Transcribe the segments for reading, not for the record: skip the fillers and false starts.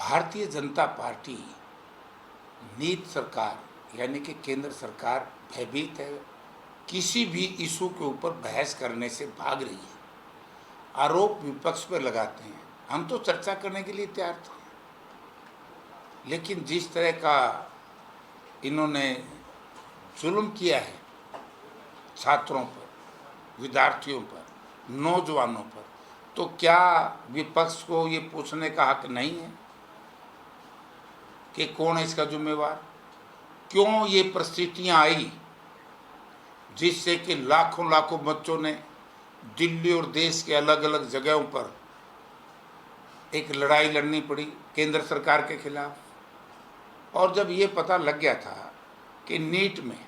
Bharatiya Janata party नीत सरकार यानी कि केंद्र सरकार भयभीत है, किसी भी इशू के ऊपर बहस करने से भाग रही है। आरोप विपक्ष पर लगाते हैं। हम तो चर्चा करने के लिए तैयार थे, लेकिन जिस तरह का इन्होंने जुल्म किया है छात्रों पर, विद्यार्थियों पर, नौजवानों पर, तो क्या विपक्ष को ये पूछने का हक नहीं है कि कौन है इसका जिम्मेवार? क्यों ये परिस्थितियां आई जिससे कि लाखों लाखों बच्चों ने दिल्ली और देश के अलग अलग जगहों पर एक लड़ाई लड़नी पड़ी केंद्र सरकार के खिलाफ। और जब ये पता लग गया था कि नीट में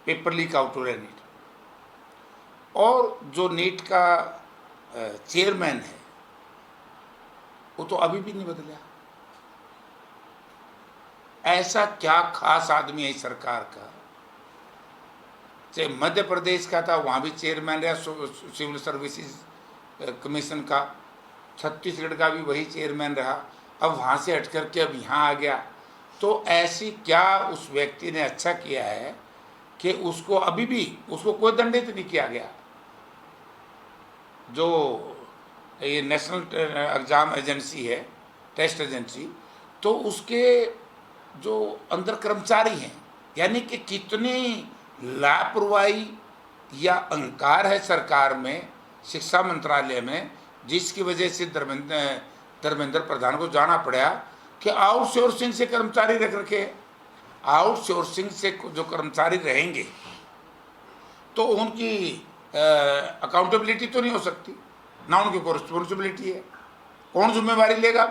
पेपर लीक आउट हो रहा है नीट, और जो नीट का चेयरमैन है वो तो अभी भी नहीं बदला। ऐसा क्या खास आदमी है इस सरकार का? चाहे मध्य प्रदेश का था, वहाँ भी चेयरमैन रहा सिविल सर्विसेज कमीशन का, छत्तीसगढ़ का भी वही चेयरमैन रहा, अब वहाँ से हट करके अब यहाँ आ गया। तो ऐसी क्या उस व्यक्ति ने अच्छा किया है कि उसको अभी भी उसको कोई दंडित नहीं किया गया? जो ये नेशनल एग्जाम एजेंसी है, टेस्ट एजेंसी, तो उसके जो अंदर कर्मचारी हैं, यानी कि कितनी लापरवाही या अहंकार है सरकार में, शिक्षा मंत्रालय में, जिसकी वजह से धर्मेंद्र प्रधान को जाना पड़ा कि आउटसोर्सिंग से कर्मचारी रख रखे। आउटसोर्सिंग से जो कर्मचारी रहेंगे तो उनकी अकाउंटेबिलिटी तो नहीं हो सकती, ना उनकी को रिस्पॉन्सिबिलिटी है। कौन जिम्मेवारी लेगा?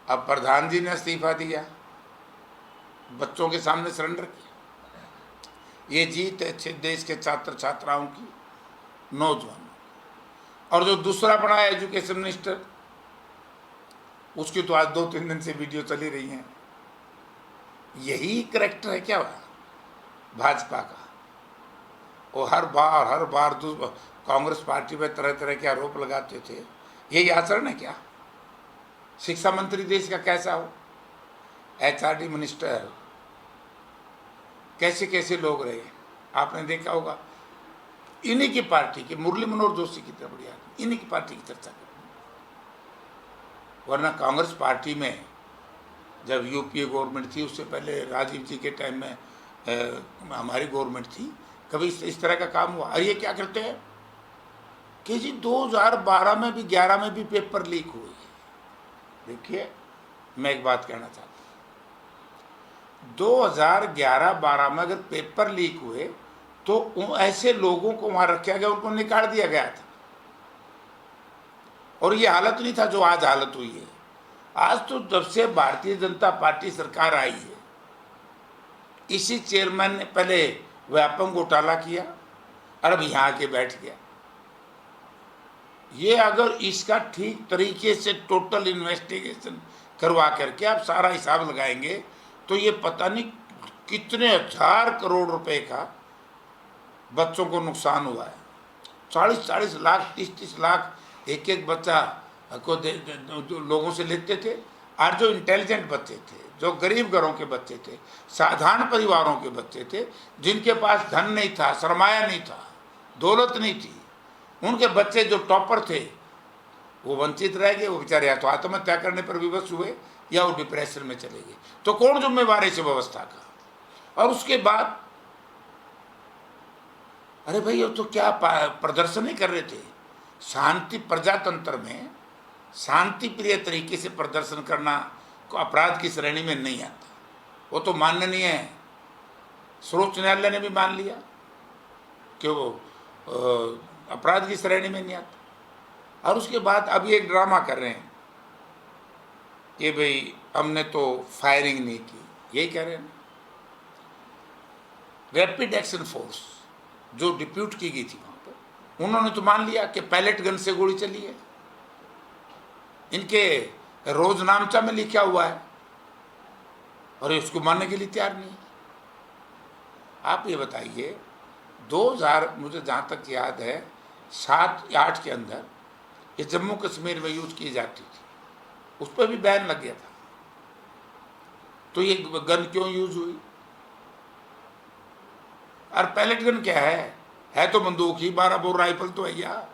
अब प्रधान जी ने इस्तीफा दिया, बच्चों के सामने सरेंडर किया। ये जीत है देश के छात्र छात्राओं की, नौजवानों। और जो दूसरा बना है एजुकेशन मिनिस्टर, उसकी तो आज 2-3 दिन से वीडियो चली रही हैं। यही करेक्टर है क्या भाजपा का? वो हर बार कांग्रेस पार्टी पे तरह तरह के आरोप लगाते थे। यही आचरण है क्या? शिक्षा मंत्री देश का कैसा हो, एचआरडी मिनिस्टर, कैसे कैसे लोग रहे आपने देखा होगा। इन्हीं की पार्टी के मुरली मनोहर जोशी की तरह बढ़िया, इन्हीं की पार्टी की चर्चा करें। वरना कांग्रेस पार्टी में जब यूपीए गवर्नमेंट थी, उससे पहले राजीव जी के टाइम में हमारी गवर्नमेंट थी, कभी इस तरह का काम हुआ? और ये क्या करते हैं कि जी 2012 में भी 11 में भी पेपर लीक हुए। देखिए, मैं एक बात कहना चाहता हूँ, 2011-12 में अगर पेपर लीक हुए तो ऐसे लोगों को वहाँ रखा गया, उनको निकाल दिया गया था। और ये हालत नहीं था जो आज हालत हुई है। आज तो जब से भारतीय जनता पार्टी सरकार आई है, इसी चेयरमैन ने पहले व्यापम घोटाला किया और अब यहाँ आके बैठ गया। ये अगर इसका ठीक तरीके से टोटल इन्वेस्टिगेशन करवा करके आप सारा हिसाब लगाएंगे तो ये पता नहीं कितने हजार करोड़ रुपए का बच्चों को नुकसान हुआ है। 40-40 लाख, 30-30 लाख एक एक बच्चा को लोगों से लेते थे। और जो इंटेलिजेंट बच्चे थे, जो गरीब घरों के बच्चे थे, साधारण परिवारों के बच्चे थे, जिनके पास धन नहीं था, सरमाया नहीं था, दौलत नहीं थी, उनके बच्चे जो टॉपर थे वो वंचित रह गए। वो बेचारे या तो आत्महत्या करने पर विवश हुए या वो डिप्रेशन में चले गए। तो कौन जिम्मेवार है इस व्यवस्था का? और उसके बाद अरे भाई, वो तो क्या प्रदर्शन ही कर रहे थे। शांति प्रजातंत्र में शांति प्रिय तरीके से प्रदर्शन करना को अपराध की श्रेणी में नहीं आता। वो तो माननीय है, सर्वोच्च न्यायालय ने भी मान लिया कि वो अपराध की श्रेणी में नहीं आता। और उसके बाद अब ये एक ड्रामा कर रहे हैं कि भाई हमने तो फायरिंग नहीं की, यही कह रहे हैं। रैपिड एक्शन फोर्स जो डिप्यूट की गई थी वहाँ पर, उन्होंने तो मान लिया कि पैलेट गन से गोली चली है। इनके रोजनामचा में लिखा हुआ है और उसको मानने के लिए तैयार नहीं। आप ये बताइए, 2000 मुझे जहाँ तक याद है 7 या 8 के अंदर ये जम्मू कश्मीर में यूज की जाती थी। उस पर भी बैन लग गया था। तो ये गन क्यों यूज हुई? और पैलेट गन क्या है तो बंदूक ही, 12 बोर राइफल तो है यार,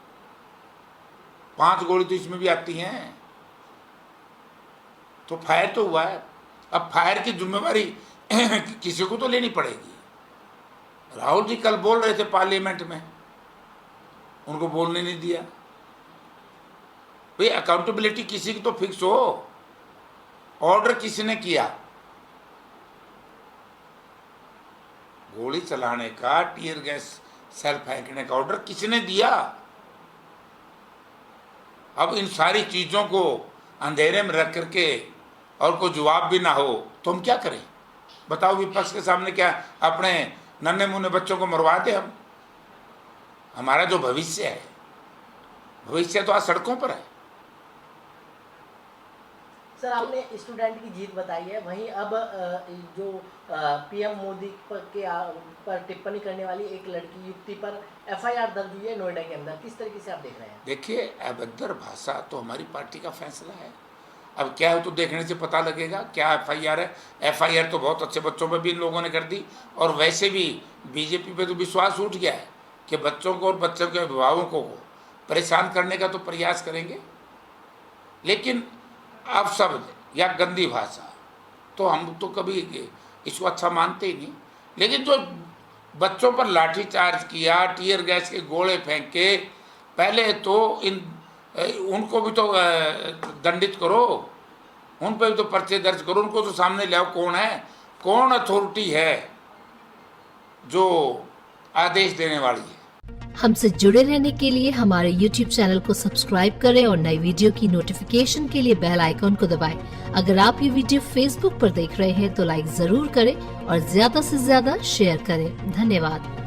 5 गोली तो इसमें भी आती हैं। तो फायर तो हुआ है। अब फायर की जिम्मेवारी किसी को तो लेनी पड़ेगी। राहुल जी कल बोल रहे थे पार्लियामेंट में, उनको बोलने नहीं दिया। भाई अकाउंटेबिलिटी किसी की तो फिक्स हो। ऑर्डर किसने किया? गोली चलाने का, टीयर गैस सेल फेंकने का ऑर्डर किसने दिया? अब इन सारी चीजों को अंधेरे में रख करके और कोई जवाब भी ना हो तो हम क्या करें? बताओ, विपक्ष के सामने क्या अपने नन्हे मुन्ने बच्चों को मरवा दे हम? हमारा जो भविष्य है, भविष्य तो आज सड़कों पर है। सर, आपने स्टूडेंट की जीत बताई है, वहीं अब जो पीएम मोदी पर टिप्पणी करने वाली एक लड़की युक्ति पर एफआईआर दर्ज हुई है नोएडा के अंदर, किस तरीके से आप देख रहे हैं? देखिए, अभद्र भाषा तो हमारी पार्टी का फैसला है। अब क्या है तो देखने से पता लगेगा क्या एफआईआर है। एफआईआर तो बहुत अच्छे बच्चों पे भी इन लोगों ने कर दी, और वैसे भी बीजेपी पे तो विश्वास उठ गया है कि बच्चों को और बच्चों के अभिभावकों को परेशान करने का तो प्रयास करेंगे। लेकिन अपशब्द या गंदी भाषा तो हम तो कभी इसको अच्छा मानते ही नहीं। लेकिन जो बच्चों पर लाठीचार्ज किया, टीयर गैस के गोले फेंक के, पहले तो उनको भी तो दंडित करो, उन पर भी तो पर्चे दर्ज करो, उनको तो सामने ले आओ। कौन है, कौन अथॉरिटी है जो आदेश देने वाली है? हमसे जुड़े रहने के लिए हमारे YouTube चैनल को सब्सक्राइब करें और नई वीडियो की नोटिफिकेशन के लिए बेल आइकॉन को दबाएं। अगर आप ये वीडियो Facebook पर देख रहे हैं तो लाइक जरूर करें और ज्यादा से ज्यादा शेयर करें। धन्यवाद।